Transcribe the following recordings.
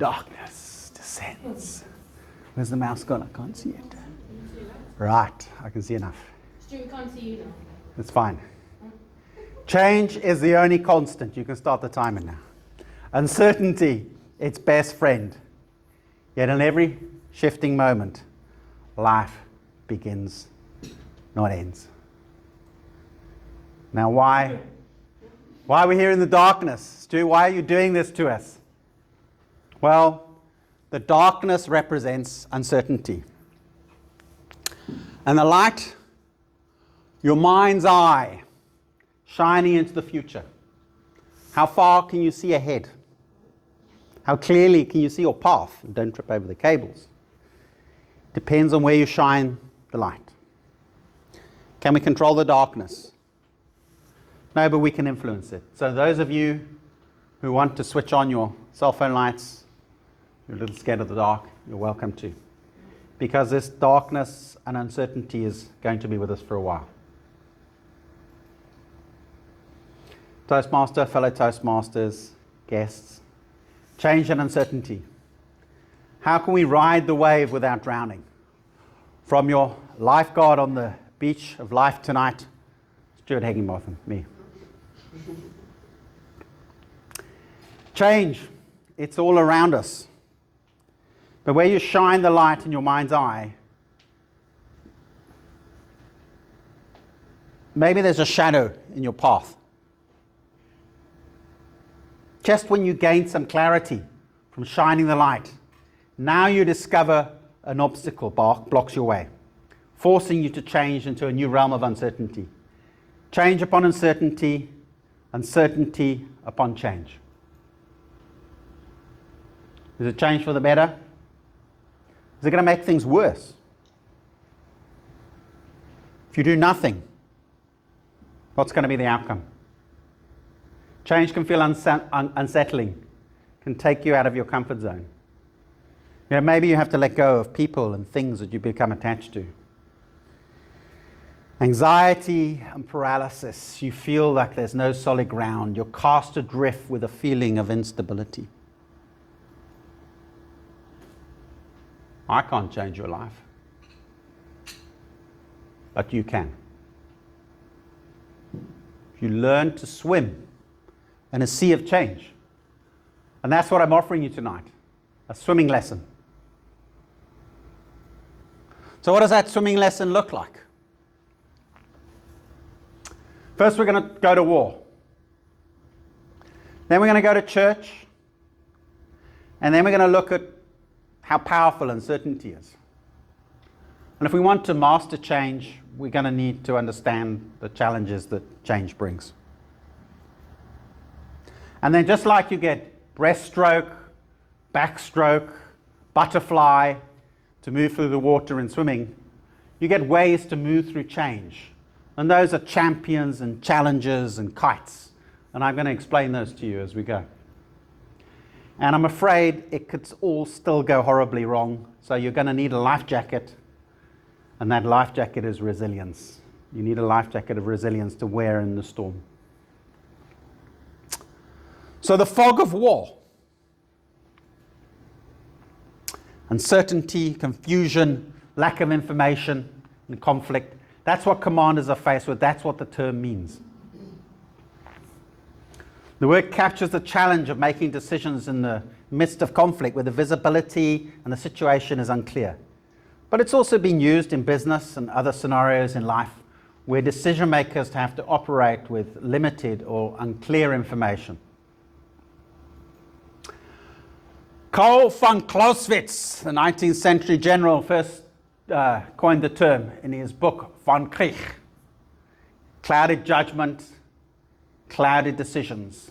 darkness descends. Where's the mouse gone? I can't see it. Right, I can see enough. Stu, we can't see you now. It's fine. Change is the only constant. You can start the timer now. Uncertainty, its best friend. Yet in every shifting moment, life begins, not ends. Now why are we here in the darkness? Stu, why are you doing this to us? Well, the darkness represents uncertainty. And the light, your mind's eye, shining into the future. How far can you see ahead? How clearly can you see your path? Don't trip over the cables. Depends on where you shine the light. Can we control the darkness? No, but we can influence it. So those of you who want to switch on your cell phone lights, you're a little scared of the dark, you're welcome to. Because this darkness and uncertainty is going to be with us for a while. Toastmaster, fellow Toastmasters, guests, change and uncertainty. How can we ride the wave without drowning? From your lifeguard on the beach of life tonight, Stuart Higginbotham, me. Change, it's all around us. But where you shine the light in your mind's eye, maybe there's a shadow in your path. Just when you gain some clarity from shining the light, now you discover an obstacle blocks your way, forcing you to change into a new realm of uncertainty. Change upon uncertainty, uncertainty upon change. Is it change for the better? Is it going to make things worse? If you do nothing, what's going to be the outcome? Change can feel unsettling, can take you out of your comfort zone. You know, maybe you have to let go of people and things that you become attached to. Anxiety and paralysis, you feel like there's no solid ground. You're cast adrift with a feeling of instability. I can't change your life, but you can. You learn to swim in a sea of change. And that's what I'm offering you tonight, a swimming lesson. So what does that swimming lesson look like? First, we're going to go to war. Then we're going to go to church. And then we're going to look at how powerful uncertainty is. And if we want to master change, we're going to need to understand the challenges that change brings. And then just like you get breaststroke, backstroke, butterfly to move through the water in swimming, you get ways to move through change. And those are champions and challengers and kites. And I'm going to explain those to you as we go. And I'm afraid it could all still go horribly wrong. So you're going to need a life jacket. And that life jacket is resilience. You need a life jacket of resilience to wear in the storm. So the fog of war. Uncertainty, confusion, lack of information, and conflict. That's what commanders are faced with. That's what the term means. The word captures the challenge of making decisions in the midst of conflict where the visibility and the situation is unclear. But it's also been used in business and other scenarios in life where decision makers have to operate with limited or unclear information. Karl von Clausewitz, the 19th century general, first coined the term in his book Von Krieg. Clouded judgment, clouded decisions.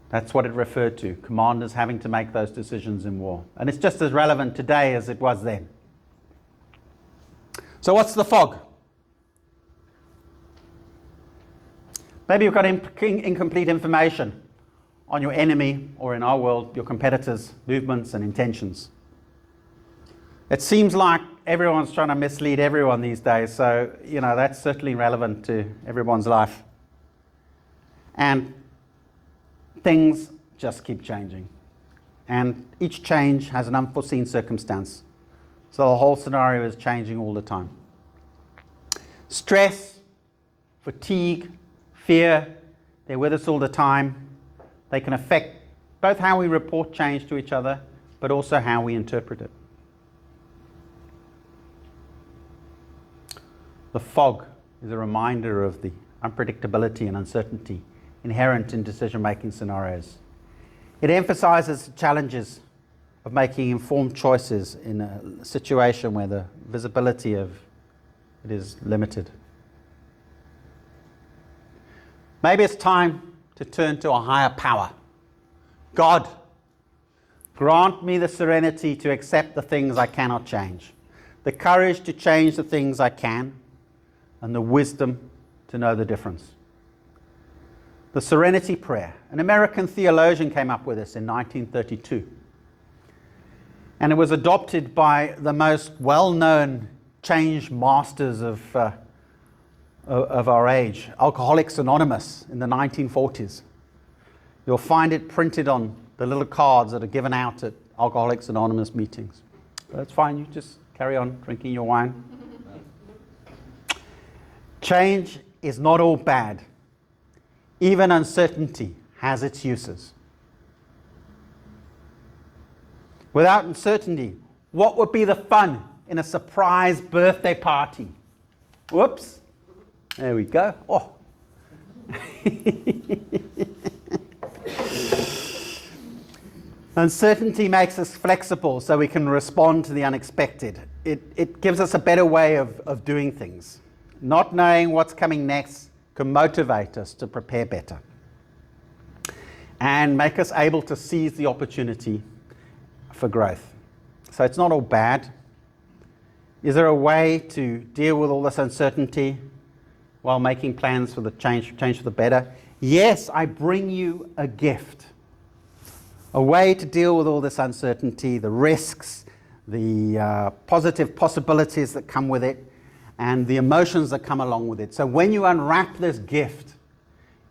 That's what it referred to, commanders having to make those decisions in war. And it's just as relevant today as it was then. So what's the fog? Maybe you've got incomplete information on your enemy, or in our world, your competitors' movements and intentions. It seems like everyone's trying to mislead everyone these days, so that's certainly relevant to everyone's life. And things just keep changing. and each change has an unforeseen circumstance. So the whole scenario is changing all the time. Stress, fatigue, fear, they're with us all the time. They can affect both how we report change to each other, but also how we interpret it. The fog is a reminder of the unpredictability and uncertainty inherent in decision-making scenarios. It emphasizes the challenges of making informed choices in a situation where the visibility of it is limited. Maybe it's time to turn to a higher power. God, grant me the serenity to accept the things I cannot change, the courage to change the things I can, and the wisdom to know the difference. The Serenity Prayer. An American theologian came up with this in 1932. And it was adopted by the most well-known change masters of our age, Alcoholics Anonymous in the 1940s. You'll find it printed on the little cards that are given out at Alcoholics Anonymous meetings. That's fine, you just carry on drinking your wine. Change is not all bad. Even uncertainty has its uses. Without uncertainty, what would be the fun in a surprise birthday party? Whoops. There we go. Oh. Uncertainty makes us flexible so we can respond to the unexpected. It gives us a better way of doing things. Not knowing what's coming next can motivate us to prepare better and make us able to seize the opportunity for growth. So it's not all bad. Is there a way to deal with all this uncertainty while making plans for the change for the better? Yes, I bring you a gift. A way to deal with all this uncertainty, the risks, the positive possibilities that come with it, and the emotions that come along with it. So when you unwrap this gift,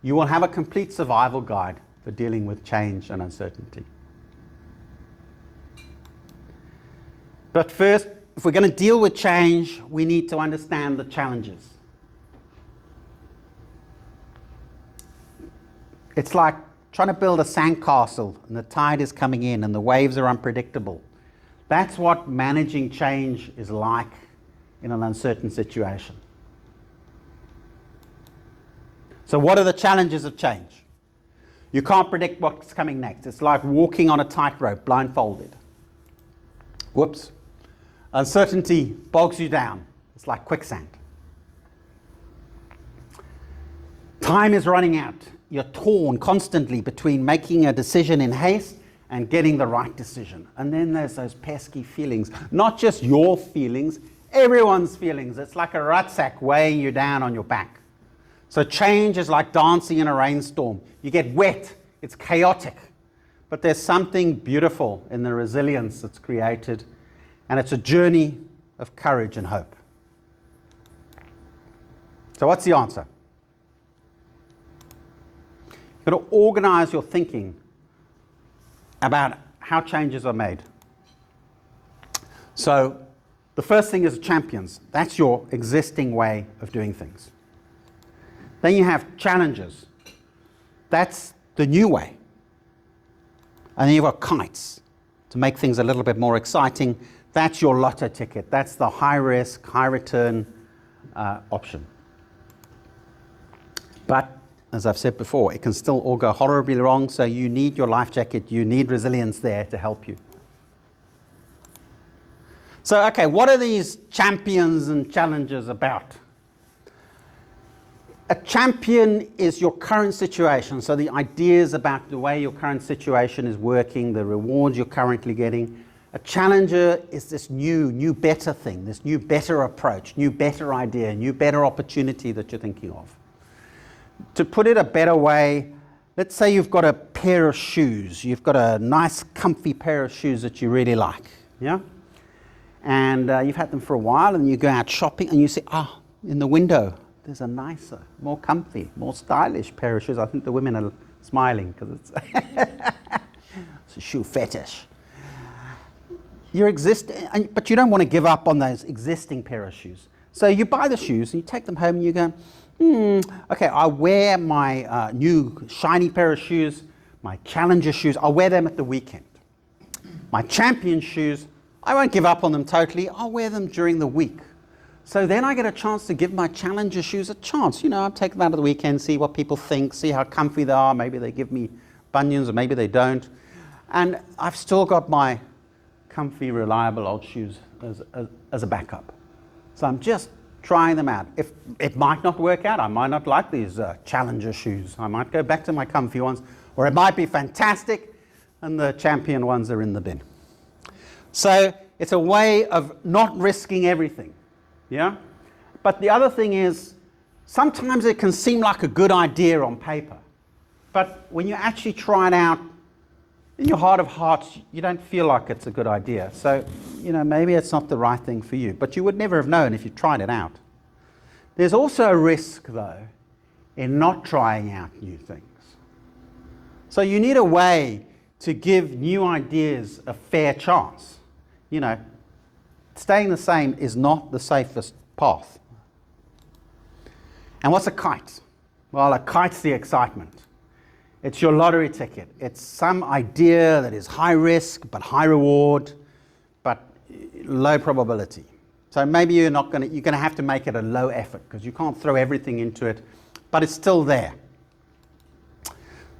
you will have a complete survival guide for dealing with change and uncertainty. But first, if we're going to deal with change, we need to understand the challenges. It's like trying to build a sandcastle and the tide is coming in and the waves are unpredictable. That's what managing change is like in an uncertain situation. So what are the challenges of change? You can't predict what's coming next. It's like walking on a tightrope, blindfolded. Whoops. Uncertainty bogs you down. It's like quicksand. Time is running out. You're torn constantly between making a decision in haste and getting the right decision. And then there's those pesky feelings. Not just your feelings, everyone's feelings. It's like a rucksack weighing you down on your back. So change is like dancing in a rainstorm. You get wet, it's chaotic. But there's something beautiful in the resilience that's created, and it's a journey of courage and hope. So what's the answer? You've got to organize your thinking about how changes are made. So the first thing is champions. That's your existing way of doing things. Then you have challenges. That's the new way. And then you've got kites to make things a little bit more exciting. That's your lotto ticket. That's the high risk, high return option. But as I've said before, it can still all go horribly wrong, so you need your life jacket, you need resilience there to help you. So, okay, what are these champions and challenges about? A champion is your current situation, so the ideas about the way your current situation is working, the rewards you're currently getting. A challenger is this new better thing, this new better approach, new better idea, new better opportunity that you're thinking of. To put it a better way, let's say you've got a pair of shoes. You've got a nice, comfy pair of shoes that you really like, yeah? And you've had them for a while, and you go out shopping, and you see, in the window, there's a nicer, more comfy, more stylish pair of shoes. I think the women are smiling because it's... So It's a shoe fetish. But you don't want to give up on those existing pair of shoes. So you buy the shoes and you take them home and you go, okay, I wear my new shiny pair of shoes, my challenger shoes, I'll wear them at the weekend. My champion shoes, I won't give up on them totally, I'll wear them during the week. So then I get a chance to give my challenger shoes a chance. You know, I'll take them out of the weekend, see what people think, see how comfy they are, maybe they give me bunions or maybe they don't. And I've still got my comfy, reliable old shoes as a backup. So I'm just trying them out. If it might not work out, I might not like these challenger shoes. I might go back to my comfy ones, or it might be fantastic and the champion ones are in the bin. So it's a way of not risking everything, yeah? But the other thing is, sometimes it can seem like a good idea on paper, but when you actually try it out, in your heart of hearts, you don't feel like it's a good idea. So, you know, maybe it's not the right thing for you, but you would never have known if you tried it out. There's also a risk, though, in not trying out new things. So you need a way to give new ideas a fair chance. You know, staying the same is not the safest path. And what's a kite? Well, a kite's the excitement. It's your lottery ticket. It's some idea that is high risk but high reward, but low probability. So maybe you're going to have to make it a low effort because you can't throw everything into it, but it's still there.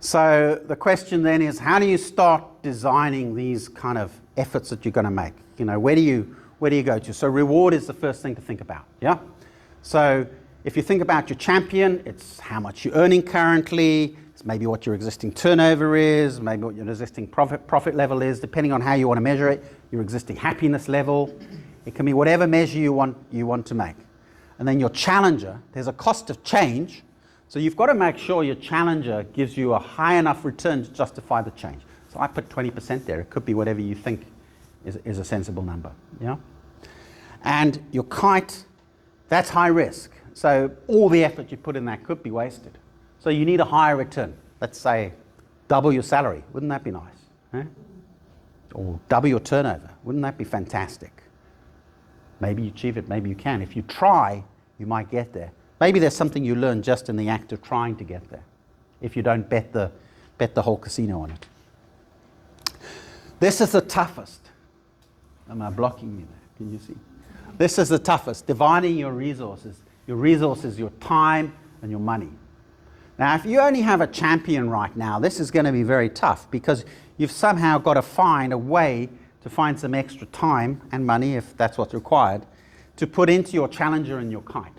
So the question then is, how do you start designing these kind of efforts that you're going to make? You know, where do you go to? So reward is the first thing to think about, yeah? So if you think about your champion, it's how much you're earning currently, it's maybe what your existing turnover is, maybe what your existing profit level is, depending on how you want to measure it, your existing happiness level. It can be whatever measure you want to make. And then your challenger, there's a cost of change, so you've got to make sure your challenger gives you a high enough return to justify the change. So I put 20% there. It could be whatever you think is a sensible number, yeah? And your kite, that's high risk. So all the effort you put in that could be wasted. So you need a higher return. Let's say double your salary. Wouldn't that be nice? Eh? Or double your turnover. Wouldn't that be fantastic? Maybe you achieve it, maybe you can. If you try, you might get there. Maybe there's something you learn just in the act of trying to get there, if you don't bet the whole casino on it. This is the toughest. Am I blocking you there? Can you see? This is the toughest, dividing your resources. Your resources, your time and your money. Now, if you only have a champion right now, this is going to be very tough because you've somehow got to find a way to find some extra time and money, if that's what's required, to put into your challenger and your kite.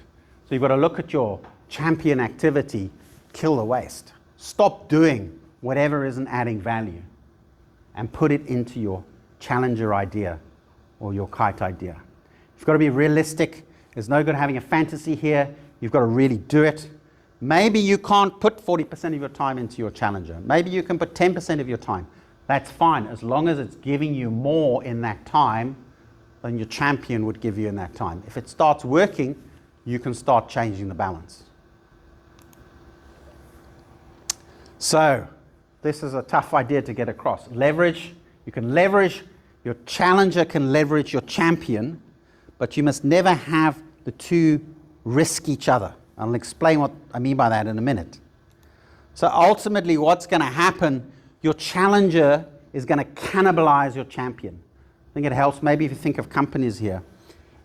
So you've got to look at your champion activity, kill the waste. Stop doing whatever isn't adding value and put it into your challenger idea or your kite idea. You've got to be realistic. There's no good having a fantasy here. You've got to really do it. Maybe you can't put 40% of your time into your challenger. Maybe you can put 10% of your time. That's fine, as long as it's giving you more in that time than your champion would give you in that time. If it starts working, you can start changing the balance. So, this is a tough idea to get across. Leverage, you can leverage, your challenger can leverage your champion, but you must never have the two risk each other. I'll explain what I mean by that in a minute. So ultimately what's going to happen, your challenger is going to cannibalize your champion. I think it helps, maybe if you think of companies here,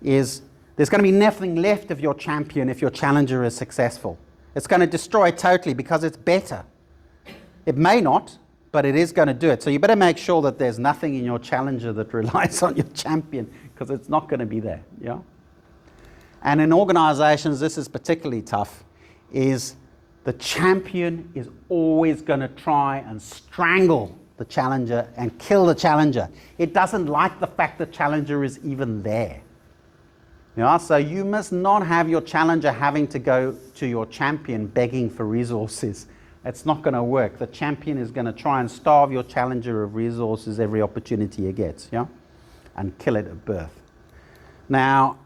is there's going to be nothing left of your champion if your challenger is successful. It's going to destroy it totally because it's better. It may not, but it is going to do it. So you better make sure that there's nothing in your challenger that relies on your champion, because it's not going to be there, yeah? And in organizations, this is particularly tough, is the champion is always going to try and strangle the challenger and kill the challenger. It doesn't like the fact the challenger is even there. Yeah, so you must not have your challenger having to go to your champion begging for resources. It's not going to work. The champion is going to try and starve your challenger of resources every opportunity he gets, yeah? And kill it at birth. Now,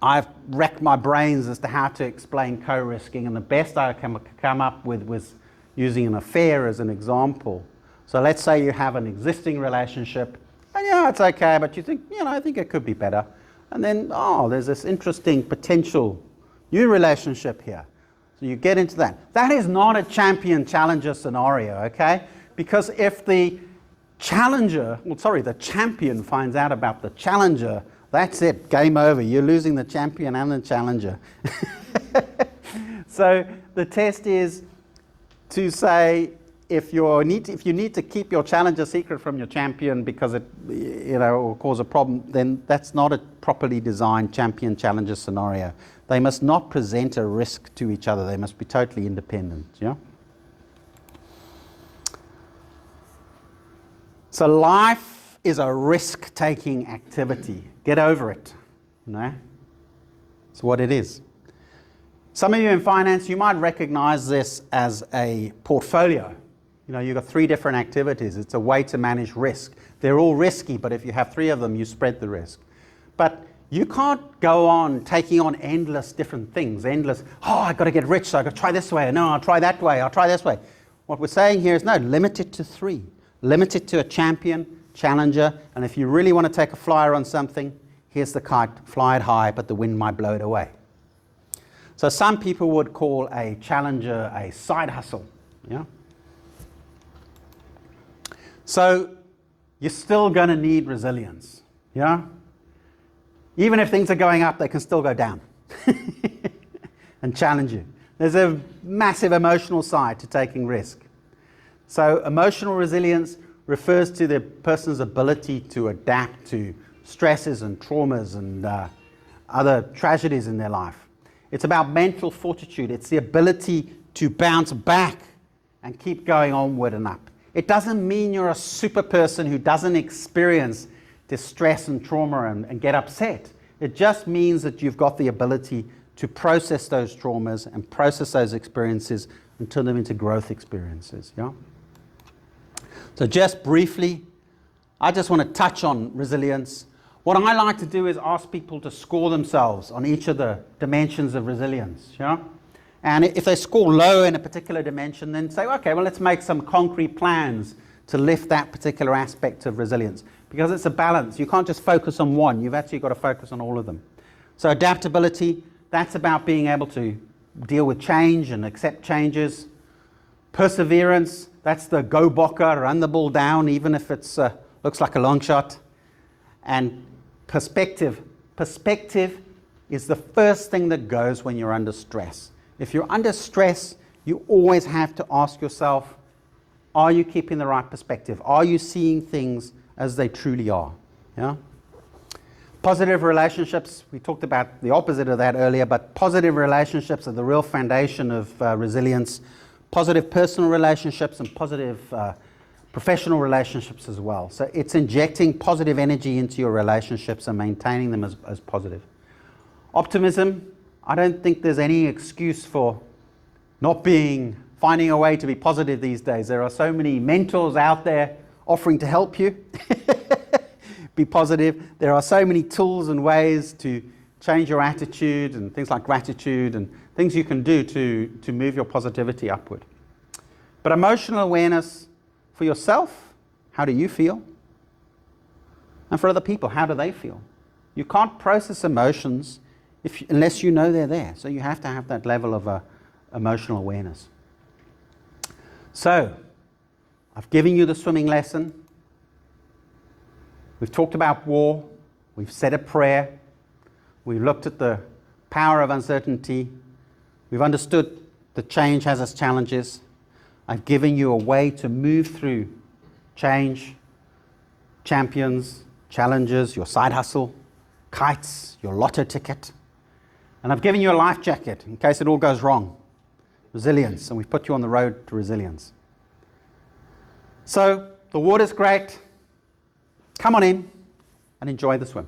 I've racked my brains as to how to explain co-risking, and the best I can come up with was using an affair as an example. So let's say you have an existing relationship, and yeah, it's okay, but you think, I think it could be better. And then, there's this interesting potential new relationship here. So you get into that. That is not a champion-challenger scenario, okay? Because if the champion finds out about the challenger, that's it, game over. You're losing the champion and the challenger. So the test is to say, if you need to keep your challenger secret from your champion because it will cause a problem, then that's not a properly designed champion-challenger scenario. They must not present a risk to each other. They must be totally independent. Yeah. So life is a risk-taking activity. Get over it. It's what it is. Some of you in finance, you might recognize this as a portfolio. You've got 3 different activities. It's a way to manage risk. They're all risky, but if you have 3 of them, you spread the risk. But you can't go on taking on endless different things. I've got to get rich, so I've got to try this way. No, I'll try that way. I'll try this way. What we're saying here is no, limit it to 3. Limit it to a champion, challenger, and if you really want to take a flyer on something, here's the kite, fly it high, but the wind might blow it away. So some people would call a challenger a side hustle. Yeah. So you're still going to need resilience. Yeah. Even if things are going up, they can still go down and challenge you. There's a massive emotional side to taking risk. So emotional resilience refers to the person's ability to adapt to stresses and traumas and other tragedies in their life. It's about mental fortitude. It's the ability to bounce back and keep going onward and up. It doesn't mean you're a super person who doesn't experience distress and trauma and get upset. It just means that you've got the ability to process those traumas and process those experiences and turn them into growth experiences. Yeah. So just briefly, I just want to touch on resilience. What I like to do is ask people to score themselves on each of the dimensions of resilience. Yeah. And if they score low in a particular dimension, then say, okay, well, let's make some concrete plans to lift that particular aspect of resilience. Because it's a balance. You can't just focus on one. You've actually got to focus on all of them. So adaptability, that's about being able to deal with change and accept changes. Perseverance, that's the go bocker, run the ball down, even if it looks like a long shot. And perspective. Perspective is the first thing that goes when you're under stress. If you're under stress, you always have to ask yourself, are you keeping the right perspective? Are you seeing things as they truly are? Yeah? Positive relationships, we talked about the opposite of that earlier, but positive relationships are the real foundation of resilience. Positive personal relationships and positive professional relationships as well. So it's injecting positive energy into your relationships and maintaining them as positive. Optimism, I don't think there's any excuse for not finding a way to be positive these days. There are so many mentors out there offering to help you be positive. There are so many tools and ways to change your attitude and things like gratitude and things you can do to move your positivity upward. But emotional awareness for yourself, how do you feel? And for other people, how do they feel? You can't process emotions unless you know they're there. So you have to have that level of emotional awareness. So, I've given you the swimming lesson. We've talked about war. We've said a prayer. We've looked at the power of uncertainty. We've understood that change has its challenges. I've given you a way to move through change, champions, challenges, your side hustle, kites, your lotto ticket. And I've given you a life jacket in case it all goes wrong. Resilience, and we've put you on the road to resilience. So, the water's great. Come on in and enjoy the swim.